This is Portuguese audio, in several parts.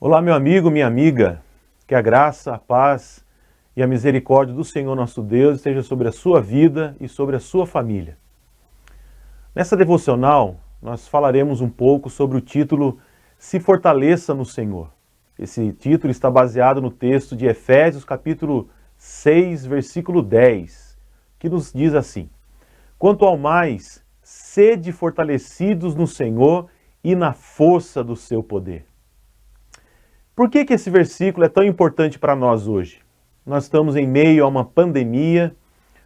Olá, meu amigo, minha amiga, que a graça, a paz e a misericórdia do Senhor nosso Deus esteja sobre a sua vida e sobre a sua família. Nessa devocional, nós falaremos um pouco sobre o título Se Fortaleça no Senhor. Esse título está baseado no texto de Efésios, capítulo 6, versículo 10, que nos diz assim: Quanto ao mais, sede fortalecidos no Senhor e na força do seu poder. Por que esse versículo é tão importante para nós hoje? Nós estamos em meio a uma pandemia,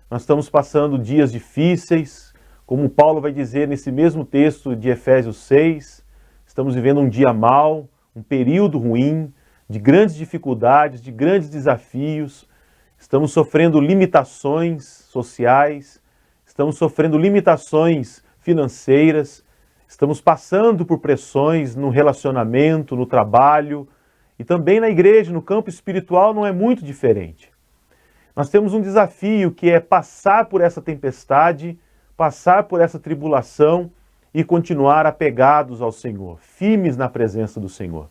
nós estamos passando dias difíceis, como Paulo vai dizer nesse mesmo texto de Efésios 6, estamos vivendo um dia mau, um período ruim, de grandes dificuldades, de grandes desafios, estamos sofrendo limitações sociais, estamos sofrendo limitações financeiras, estamos passando por pressões no relacionamento, no trabalho, e também na igreja, no campo espiritual, não é muito diferente. Nós temos um desafio que é passar por essa tempestade, passar por essa tribulação e continuar apegados ao Senhor, firmes na presença do Senhor.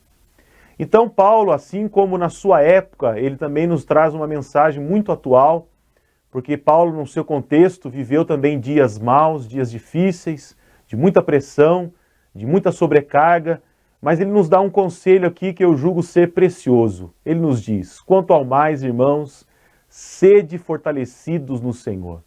Então Paulo, assim como na sua época, ele também nos traz uma mensagem muito atual, porque Paulo, no seu contexto, viveu também dias maus, dias difíceis, de muita pressão, de muita sobrecarga, mas ele nos dá um conselho aqui que eu julgo ser precioso. Ele nos diz: quanto ao mais, irmãos, sede fortalecidos no Senhor.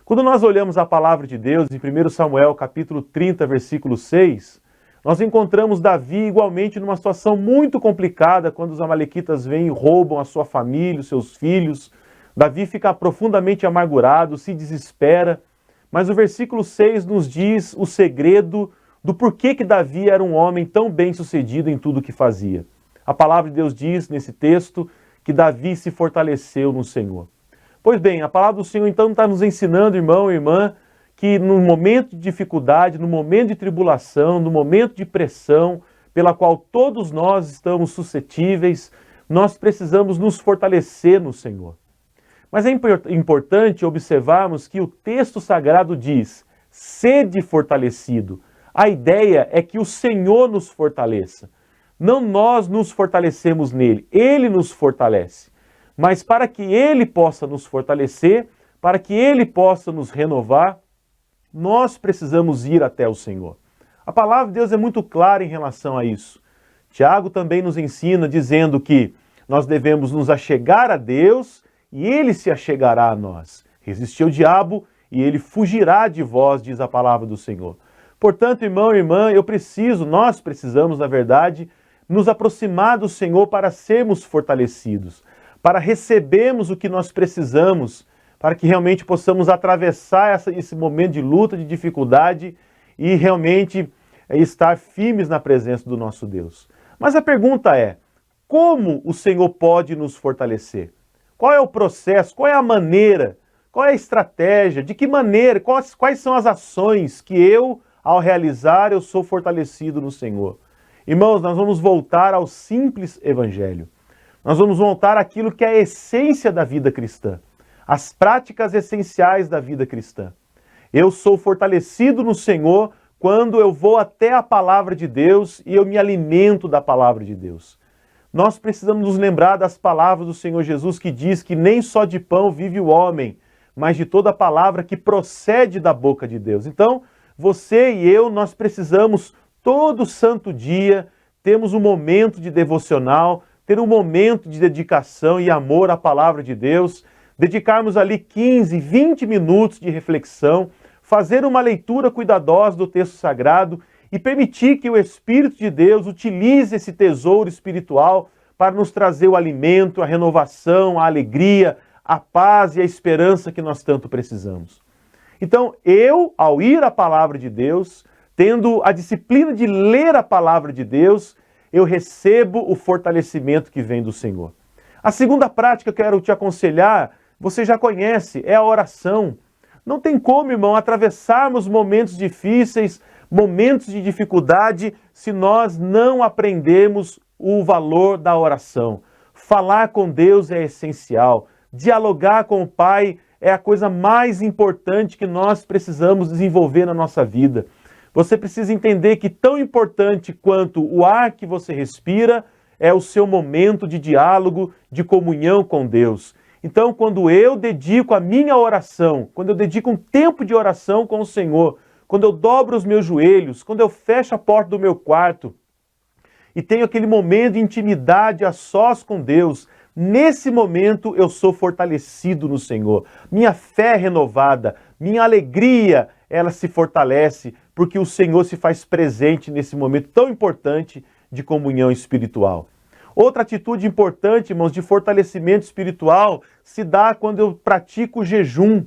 Quando nós olhamos a palavra de Deus, em 1 Samuel capítulo 30, versículo 6, nós encontramos Davi igualmente numa situação muito complicada, quando os amalequitas vêm e roubam a sua família, os seus filhos. Davi fica profundamente amargurado, se desespera, mas o versículo 6 nos diz o segredo do porquê que Davi era um homem tão bem sucedido em tudo que fazia. A palavra de Deus diz nesse texto que Davi se fortaleceu no Senhor. Pois bem, a palavra do Senhor então está nos ensinando, irmão e irmã, que no momento de dificuldade, no momento de tribulação, no momento de pressão, pela qual todos nós estamos suscetíveis, nós precisamos nos fortalecer no Senhor. Mas é importante observarmos que o texto sagrado diz: sede fortalecido. A ideia é que o Senhor nos fortaleça. Não nós nos fortalecemos nele, ele nos fortalece. Mas para que ele possa nos fortalecer, para que ele possa nos renovar, nós precisamos ir até o Senhor. A palavra de Deus é muito clara em relação a isso. Tiago também nos ensina dizendo que nós devemos nos achegar a Deus e ele se achegará a nós. Resistir ao diabo e ele fugirá de vós, diz a palavra do Senhor. Portanto, irmão e irmã, nós precisamos, na verdade, nos aproximar do Senhor para sermos fortalecidos, para recebermos o que nós precisamos, para que realmente possamos atravessar esse momento de luta, de dificuldade e realmente estar firmes na presença do nosso Deus. Mas a pergunta é: como o Senhor pode nos fortalecer? Qual é o processo? Qual é a maneira? Qual é a estratégia? De que maneira? Quais são as ações que ao realizar, eu sou fortalecido no Senhor? Irmãos, nós vamos voltar ao simples evangelho. Nós vamos voltar àquilo que é a essência da vida cristã. As práticas essenciais da vida cristã. Eu sou fortalecido no Senhor quando eu vou até a palavra de Deus e eu me alimento da palavra de Deus. Nós precisamos nos lembrar das palavras do Senhor Jesus, que diz que nem só de pão vive o homem, mas de toda palavra que procede da boca de Deus. Então, você e eu, nós precisamos todo santo dia termos um momento de devocional, ter um momento de dedicação e amor à palavra de Deus, dedicarmos ali 15, 20 minutos de reflexão, fazer uma leitura cuidadosa do texto sagrado e permitir que o Espírito de Deus utilize esse tesouro espiritual para nos trazer o alimento, a renovação, a alegria, a paz e a esperança que nós tanto precisamos. Então, ao ir à palavra de Deus, tendo a disciplina de ler a palavra de Deus, eu recebo o fortalecimento que vem do Senhor. A segunda prática que eu quero te aconselhar, você já conhece, é a oração. Não tem como, irmão, atravessarmos momentos difíceis, momentos de dificuldade, se nós não aprendermos o valor da oração. Falar com Deus é essencial. Dialogar com o Pai é a coisa mais importante que nós precisamos desenvolver na nossa vida. Você precisa entender que tão importante quanto o ar que você respira, é o seu momento de diálogo, de comunhão com Deus. Então, quando eu dedico a minha oração, quando eu dedico um tempo de oração com o Senhor, quando eu dobro os meus joelhos, quando eu fecho a porta do meu quarto e tenho aquele momento de intimidade a sós com Deus, nesse momento eu sou fortalecido no Senhor. Minha fé é renovada, minha alegria, ela se fortalece, porque o Senhor se faz presente nesse momento tão importante de comunhão espiritual. Outra atitude importante, irmãos, de fortalecimento espiritual se dá quando eu pratico o jejum.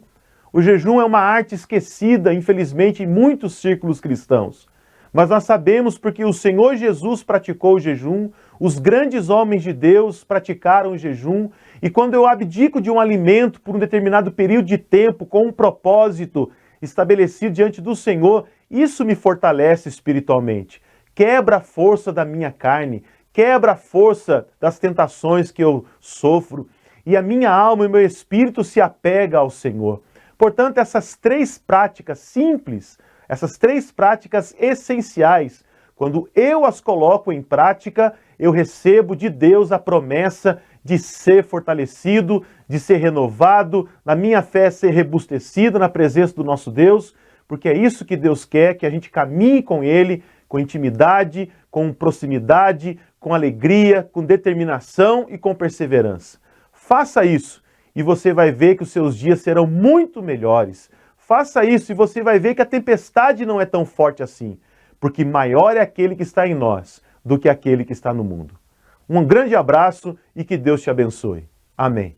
O jejum é uma arte esquecida, infelizmente, em muitos círculos cristãos. Mas nós sabemos porque o Senhor Jesus praticou o jejum, os grandes homens de Deus praticaram o jejum, e quando eu abdico de um alimento por um determinado período de tempo, com um propósito estabelecido diante do Senhor, isso me fortalece espiritualmente. Quebra a força da minha carne, quebra a força das tentações que eu sofro, e a minha alma e o meu espírito se apega ao Senhor. Portanto, essas três práticas simples, essas três práticas essenciais, quando eu as coloco em prática, eu recebo de Deus a promessa de ser fortalecido, de ser renovado, na minha fé ser robustecida na presença do nosso Deus, porque é isso que Deus quer, que a gente caminhe com Ele, com intimidade, com proximidade, com alegria, com determinação e com perseverança. Faça isso e você vai ver que os seus dias serão muito melhores. Faça isso e você vai ver que a tempestade não é tão forte assim, porque maior é aquele que está em nós do que aquele que está no mundo. Um grande abraço e que Deus te abençoe. Amém.